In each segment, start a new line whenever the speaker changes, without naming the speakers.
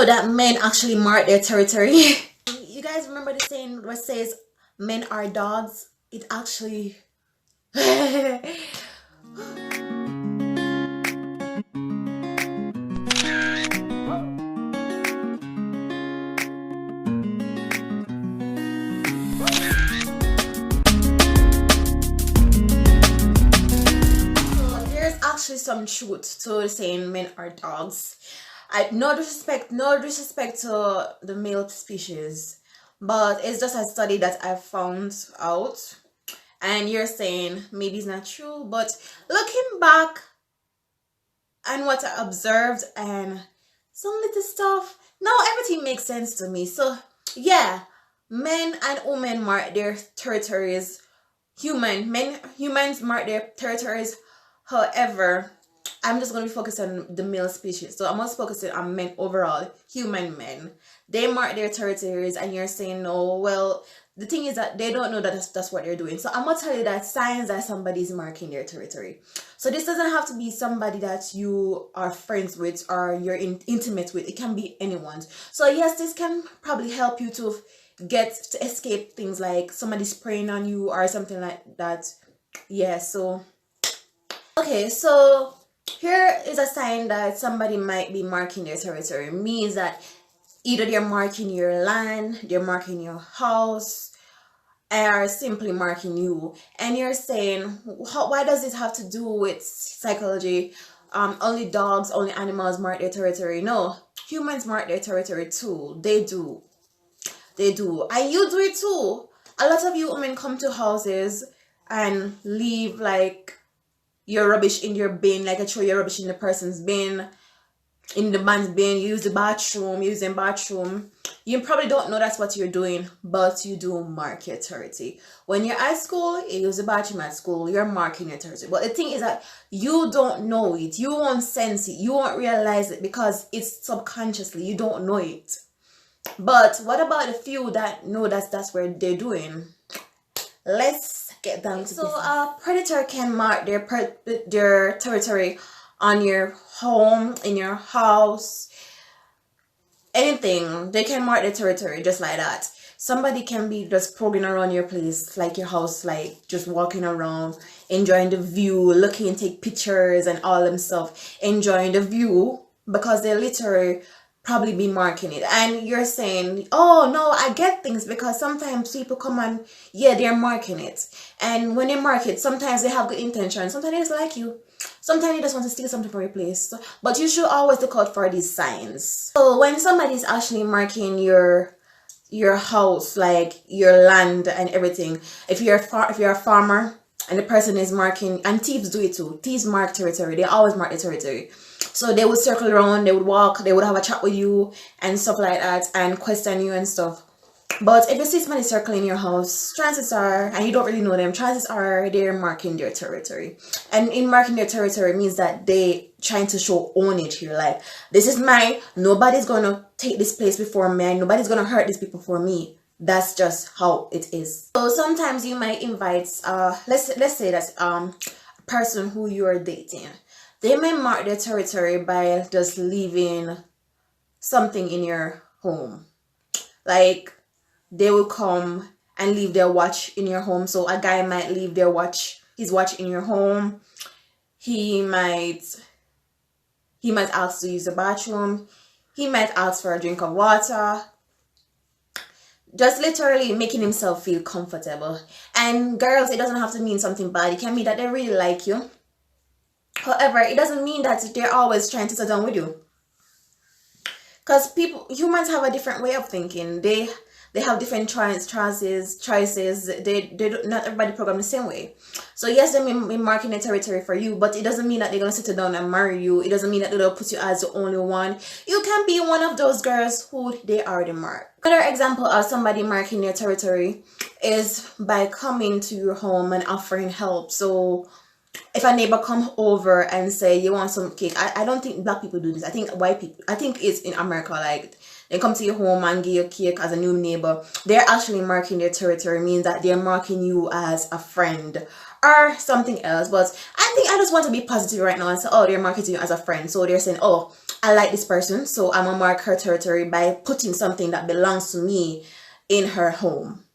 know that men actually mark their territory? You guys remember the saying what says men are dogs? It actually there's actually some truth to saying men are dogs. No disrespect to the male species, but it's just a study that I found out, and you're saying maybe it's not true, but looking back and what I observed and some little stuff, now everything makes sense to me. So yeah, men and women mark their territories. Humans mark their territories. However, I'm just going to be focused on the male species. So I'm just focusing on men overall, human men. They mark their territories, and you're saying no. Well, the thing is that they don't know that that's what they're doing. So I'm going to tell you that signs that somebody's marking their territory. So this doesn't have to be somebody that you are friends with or you're intimate with. It can be anyone. So yes, this can probably help you to escape things like somebody spraying on you or something like that. Yeah, so okay, so here is a sign that somebody might be marking their territory. It means that either they're marking your land, they're marking your house, or simply marking you. And you're saying, why does this have to do with psychology? Only dogs, only animals mark their territory. No, humans mark their territory too. They do. And you do it too. A lot of you women come to houses and leave like your rubbish in your bin, like I throw your rubbish in the person's bin, in the man's bin. You use the bathroom, using bathroom. You probably don't know that's what you're doing, but you do mark your territory. When you're at school, you use the bathroom at school, you're marking your territory. But the thing is that you don't know it. You won't sense it. You won't realize it because it's subconsciously. You don't know it. But what about the few that know that's what they're doing? Let's get down to so a predator can mark their territory on your home, in your house, anything. They can mark their territory just like that. Somebody can be just probing around your place, like your house, like just walking around, enjoying the view, looking, take pictures and all them stuff, enjoying the view because they literally probably be marking it. And you're saying, oh no, I get things because sometimes people come and yeah, they're marking it. And when they mark it, sometimes they have good intention, sometimes they just like you, sometimes they just want to steal something from your place. But you should always look out for these signs. So when somebody's actually marking your house, like your land and everything, if you're a farmer and the person is marking, and thieves do it too. Thieves mark territory. They always mark their territory. So they would circle around, they would walk, they would have a chat with you and stuff like that and question you and stuff. But if you see somebody circling your house, chances are, and you don't really know them, chances are they're marking their territory. And in marking their territory means that they trying to show ownage here. Like, this is mine. Nobody's going to take this place before me. Nobody's going to hurt these people for me. That's just how it is. So sometimes you might invite, let's say that a person who you are dating. They may mark their territory by just leaving something in your home. Like, they will come and leave their watch in your home. So a guy might leave his watch in your home. He might ask to use the bathroom. He might ask for a drink of water. Just literally making himself feel comfortable. And girls, it doesn't have to mean something bad. It can mean that they really like you. However, it doesn't mean that they're always trying to sit down with you. Because humans have a different way of thinking. They have different choices. Not everybody programmed the same way. So yes, they may be marking a territory for you, but it doesn't mean that they're gonna sit down and marry you. It doesn't mean that they'll put you as the only one. You can be one of those girls who they already mark. Another example of somebody marking their territory is by coming to your home and offering help. So if a neighbor come over and say you want some cake, I don't think black people do this. I think white people, I think it's in America, like they come to your home and give you cake as a new neighbor, they're actually marking their territory. Means that they're marking you as a friend or something else. But I think I just want to be positive right now and say, oh, they're marketing you as a friend. So they're saying, oh, I like this person, so I'm gonna mark her territory by putting something that belongs to me in her home.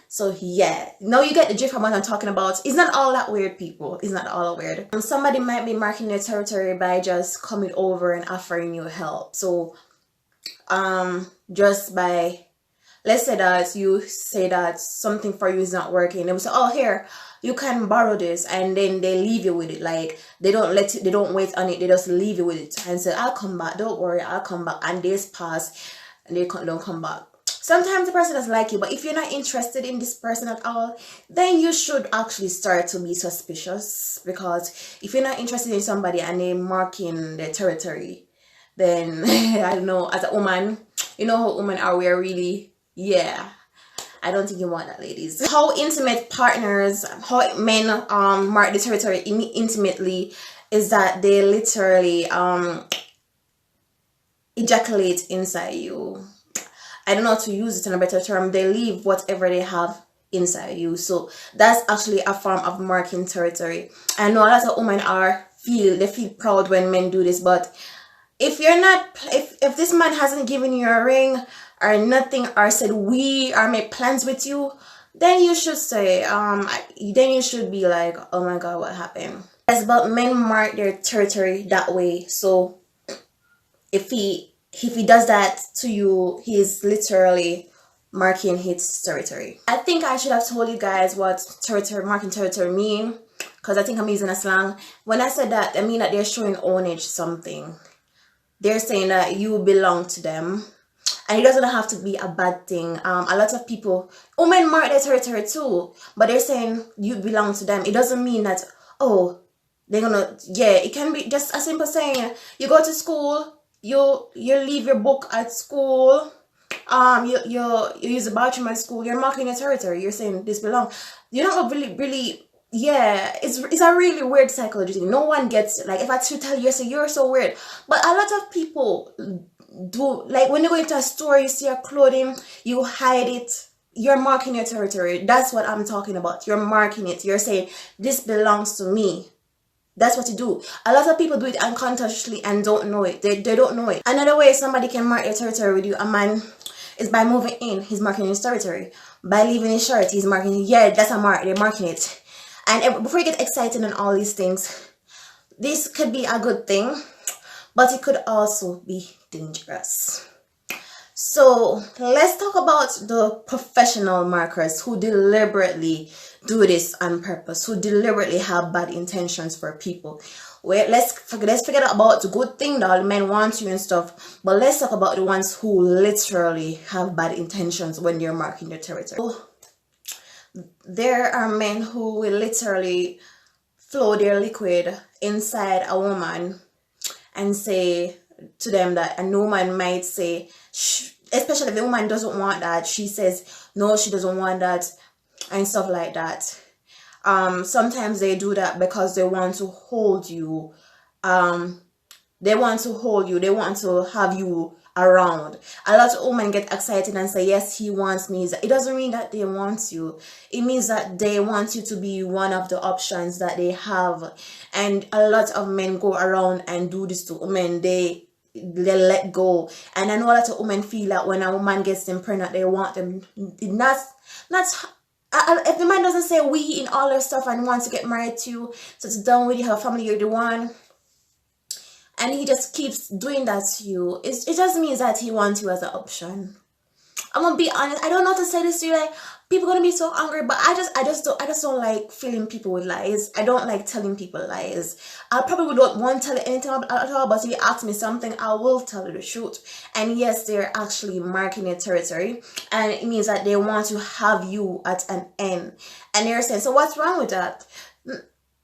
So yeah, now you get the drift of what I'm talking about. It's not all that weird, people. It's not all that weird. Somebody might be marking their territory by just coming over and offering you help. So just by, let's say that you say that something for you is not working, they will say, oh, here, you can borrow this, and then they leave you with it. Like they don't wait on it, they just leave you with it and say, I'll come back, don't worry, I'll come back. And days pass and they don't come back. Sometimes the person doesn't like you, but if you're not interested in this person at all, then you should actually start to be suspicious. Because if you're not interested in somebody and they're marking their territory, then I don't know, as a woman, you know how women are, we're really, yeah, I don't think you want that, ladies. How intimate partners, how men mark the territory intimately is that they literally ejaculate inside you. I don't know how to use it in a better term. They leave whatever they have inside you. So that's actually a form of marking territory. I know a lot of women they feel proud when men do this, but if you're not, if this man hasn't given you a ring or nothing, or said we or made plans with you, then you should say, then you should be like, oh my god, what happened? It's about men mark their territory that way. So if he does that to you, he's literally marking his territory. I think I should have told you guys what marking territory mean, because I think I'm using a slang. When I said that, I mean that they're showing ownage something. They're saying that you belong to them, and it doesn't have to be a bad thing. A lot of people, women mark their territory too, but they're saying you belong to them. It doesn't mean that, oh, they're gonna, yeah, it can be just a simple saying. You go to school, you leave your book at school, you use the bathroom at school, you're marking your territory, you're saying this belong. You don't really, yeah, it's a really weird psychology thing. No one gets it. Like if I tell you, I say you're so weird, but a lot of people do. Like when you go into a store, you see a clothing, you hide it, you're marking your territory. That's what I'm talking about. You're marking it, you're saying this belongs to me. That's what you do. A lot of people do it unconsciously and don't know it. They don't know it. Another way somebody can mark their territory with you, a man, is by moving in. He's marking his territory. By leaving his shirt, he's marking it. Yeah, that's a mark. They're marking it. And before you get excited and all these things, this could be a good thing, but it could also be dangerous. So let's talk about the professional markers who deliberately do this on purpose, who deliberately have bad intentions for people. Well, let's forget about the good thing that all men want you and stuff, but let's talk about the ones who literally have bad intentions when they're marking their territory. So, there are men who will literally flow their liquid inside a woman and say to them that a woman might say, especially if the woman doesn't want that, she says no, she doesn't want that and stuff like that. Sometimes they do that because they want to hold you. They want to have you around. A lot of women get excited and say, yes, he wants me. It doesn't mean that they want you. It means that they want you to be one of the options that they have. And a lot of men go around and do this to women. They let go. And I know a lot of women feel that when a woman gets them pregnant, they want them. If the man doesn't say we in all their stuff and wants to get married to you, so it's done with you, have a family, you're the one, and he just keeps doing that to you, it just means that he wants you as an option. I'm gonna be honest, I don't know how to say this to you, like people are gonna be so angry, but I just don't like filling people with lies. I don't like telling people lies. I probably don't want to tell you anything at all, but if you ask me something, I will tell you the truth. And yes, they're actually marking your territory, and it means that they want to have you at an end. And they're saying, so what's wrong with that?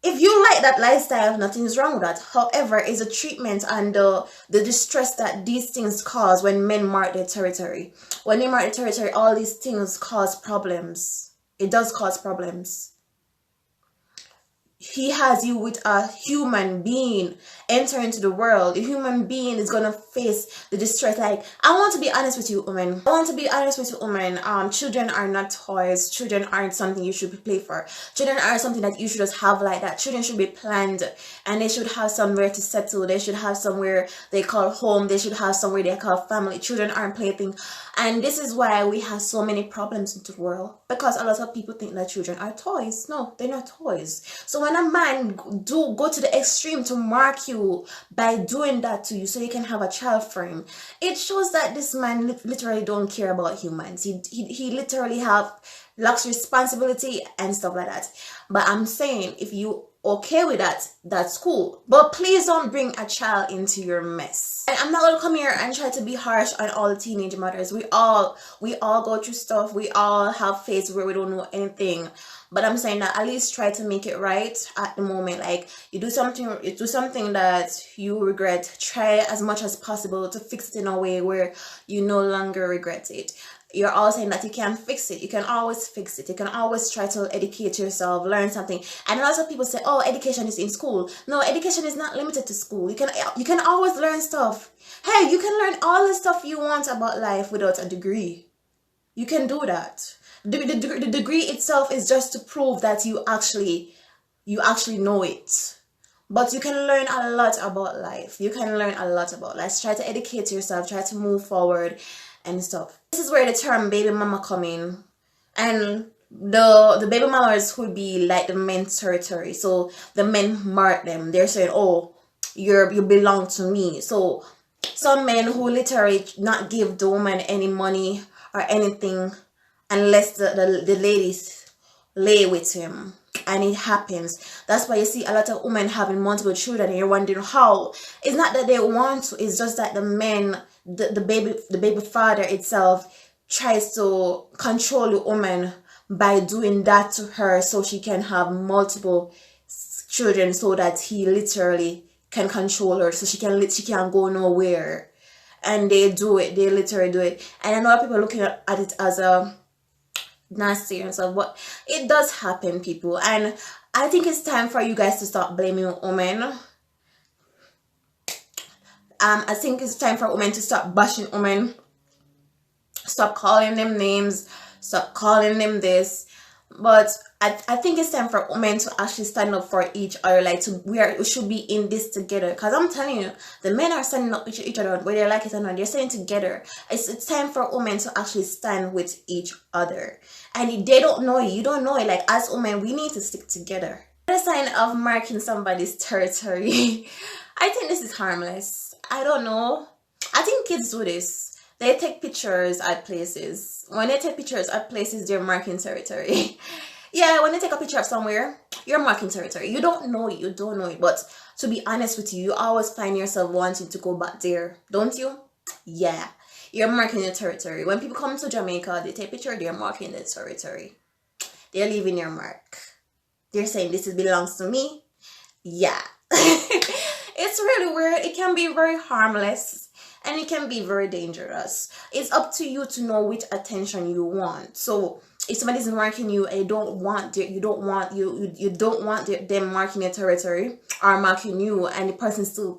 If you like that lifestyle, nothing's wrong with that. However, it's a treatment and the distress that these things cause when men mark their territory. When they mark their territory, all these things cause problems. It does cause problems. he has you with a human being enter into the world. A human being is gonna face the distress. Like, I want to be honest with you, women. I want to be honest with you, women. Children are not toys. Children aren't something you should play for. Children are something that you should just have like that. Children should be planned, and they should have somewhere to settle. They should have somewhere they call home. They should have somewhere they call family. Children aren't playthings. And this is why we have so many problems in the world, because a lot of people think that children are toys. No, they're not toys. So when a man do go to the extreme to mark you by doing that to you so you can have a child for him, it shows that this man literally don't care about humans. He literally lacks responsibility and stuff like that. But I'm saying, if you okay with that, that's cool, but please don't bring a child into your mess. And I'm not gonna come here and try to be harsh on all the teenage mothers. We all go through stuff. We all have phases where we don't know anything, but I'm saying that at least try to make it right at the moment. Like, you do something that you regret, try as much as possible to fix it in a way where you no longer regret it. You're all saying that you can fix it. You can always fix it. You can always try to educate yourself, learn something. And lots of people say, oh, education is in school. No, education is not limited to school. You can always learn stuff. Hey, you can learn all the stuff you want about life without a degree. You can do that. The degree itself is just to prove that you actually know it. But you can learn a lot about life. You can learn a lot about life. Try to educate yourself. Try to move forward and stuff. This is where the term baby mama come in. And the baby mamas would be like the men's territory. So the men mark them. They're saying, oh, you belong to me. So some men who literally not give the woman any money or anything unless the ladies lay with him. And it happens. That's why you see a lot of women having multiple children, and you're wondering how. It's not that they want to, it's just that the men, the baby father itself tries to control the woman by doing that to her so she can have multiple children, so that he literally can control her, so she can't go nowhere. And they do it. They literally do it. And I know people are looking at it as a nasty and stuff, but it does happen, people. And I think it's time for you guys to stop blaming women. I think it's time for women to stop bashing women. Stop calling them names. Stop calling them this. But I think it's time for women to actually stand up for each other. Like, we should be in this together. Because I'm telling you, the men are standing up with each other, whether they like it or not. They're standing together. It's time for women to actually stand with each other. And if they don't know you don't know it. Like, as women, we need to stick together. The sign of marking somebody's territory. I think this is harmless. I don't know. I think kids do this. They take pictures at places. When they take pictures at places, they're marking territory. Yeah, when they take a picture of somewhere, you're marking territory. You don't know it. You don't know it. But to be honest with you, you always find yourself wanting to go back there. Don't you? Yeah. You're marking your territory. When people come to Jamaica, they take a picture, they're marking their territory. They're leaving your mark. They're saying, this belongs to me. Yeah. It's really weird. It can be very harmless. And it can be very dangerous. It's up to you to know which attention you want. So if somebody's marking you and you don't want them marking your territory or marking you, and the person still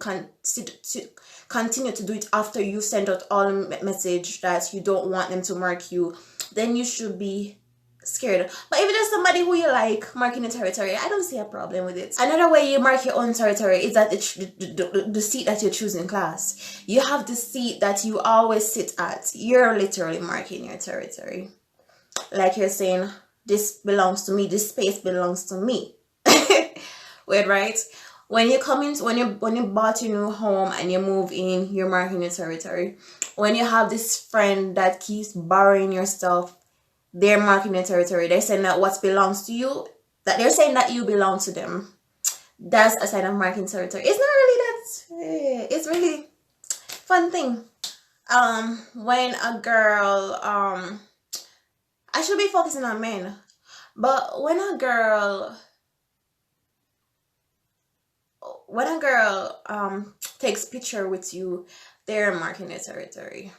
continue to do it after you send out all message that you don't want them to mark you, then you should be scared. But if it's somebody who you like marking the territory, I don't see a problem with it. Another way you mark your own territory is that the seat that you choose in class. You have the seat that you always sit at. You're literally marking your territory. Like you're saying, this belongs to me, this space belongs to me. Wait, right? When you come in, when you bought your new home and you move in, you're marking your territory. When you have this friend that keeps borrowing your stuff, they're marking their territory. They're saying that what belongs to you, that they're saying that you belong to them. That's a sign of marking territory. It's not really that. It's really fun thing. When a girl, I should be focusing on men, but when a girl takes picture with you, they're marking their territory.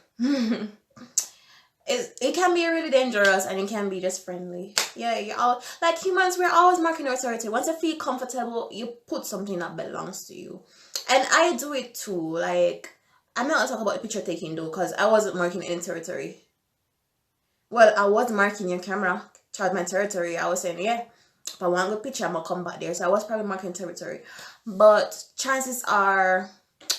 it can be really dangerous, and it can be just friendly. Yeah, you're all like humans. We're always marking our territory. Once you feel comfortable, you put something that belongs to you, and I do it too. Like, I'm not gonna talk about the picture taking though, because I wasn't marking any territory. Well, I was marking your camera, charge my territory. I was saying, yeah, if I want a good picture, I'm gonna come back there. So I was probably marking territory, but chances are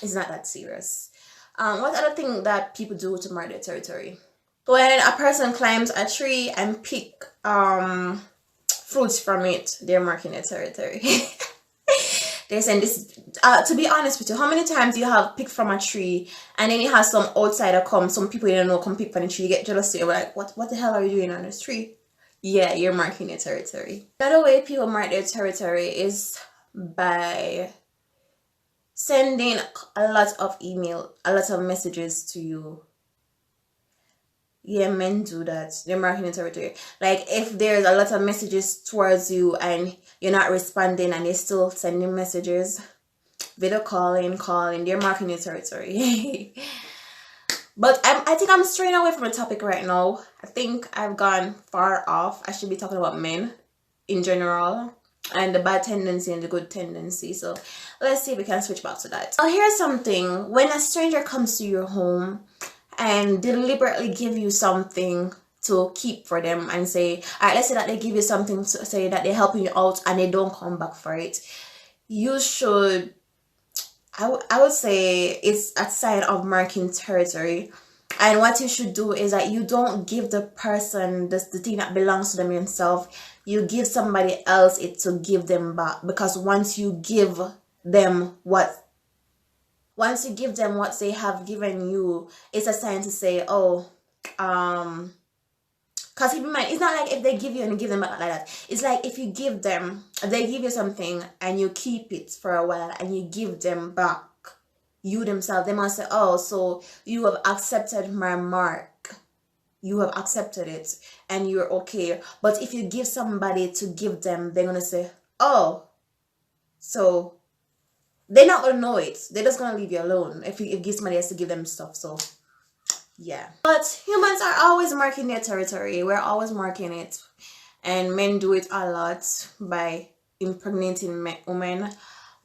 it's not that serious. What other thing that people do to mark their territory? When a person climbs a tree and pick fruits from it, they're marking their territory. They're saying this. To be honest with you, how many times you have picked from a tree and then you have some outsider come, some people you don't know come pick from the tree, you get jealous, you're like, what the hell are you doing on this tree? Yeah, you're marking your territory. Another way people mark their territory is by sending a lot of messages to you. Yeah, men do that. They're marking your territory. Like, if there's a lot of messages towards you and you're not responding and they're still sending messages, video calling, they're marking your territory. But I think I'm straying away from the topic right now. I think I've gone far off. I should be talking about men in general, and the bad tendency and the good tendency. So let's see if we can switch back to that. Now, here's something. When a stranger comes to your home and deliberately give you something to keep for them and say, all right, let's say that they give you something to say that they're helping you out and they don't come back for it, you should, I would say it's a sign of marking territory. And what you should do is that you don't give the person the thing that belongs to them yourself. You give somebody else it to give them back, because once you give them what they have given you, it's a sign to say, oh, because keep in mind, it's not like if they give you and you give them back like that. It's like if they give you something and you keep it for a while and you give them back, you themselves, they must say, oh, so you have accepted my mark. You have accepted it and you're okay. But if you give somebody to give them, they're going to say, oh, so they're not going to know it. They're just going to leave you alone if you give somebody else to give them stuff. So yeah, but humans are always marking their territory. We're always marking it, and men do it a lot by impregnating women.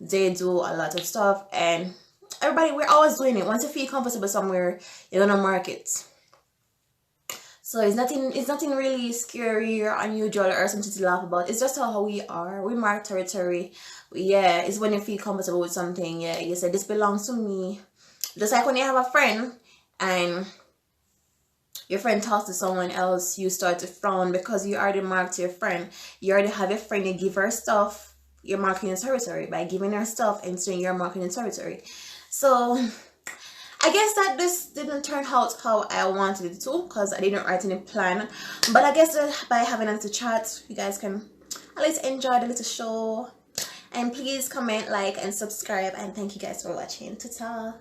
They do a lot of stuff, and everybody, we're always doing it. Once you feel comfortable somewhere, you're gonna mark it. So it's nothing really scary or unusual or something to laugh about. It's just how we are. We mark territory. Yeah, it's when you feel comfortable with something. Yeah, you say this belongs to me. Just like when you have a friend and your friend talks to someone else, you start to frown because you already marked your friend. You already have your friend, you give her stuff, you're marking your territory. By giving her stuff and saying you're marking your territory. So I guess that this didn't turn out how I wanted it to, because I didn't write any plan. But I guess that by having a little chat, you guys can at least enjoy the little show. And please comment, like, and subscribe. And thank you guys for watching. Ta-ta.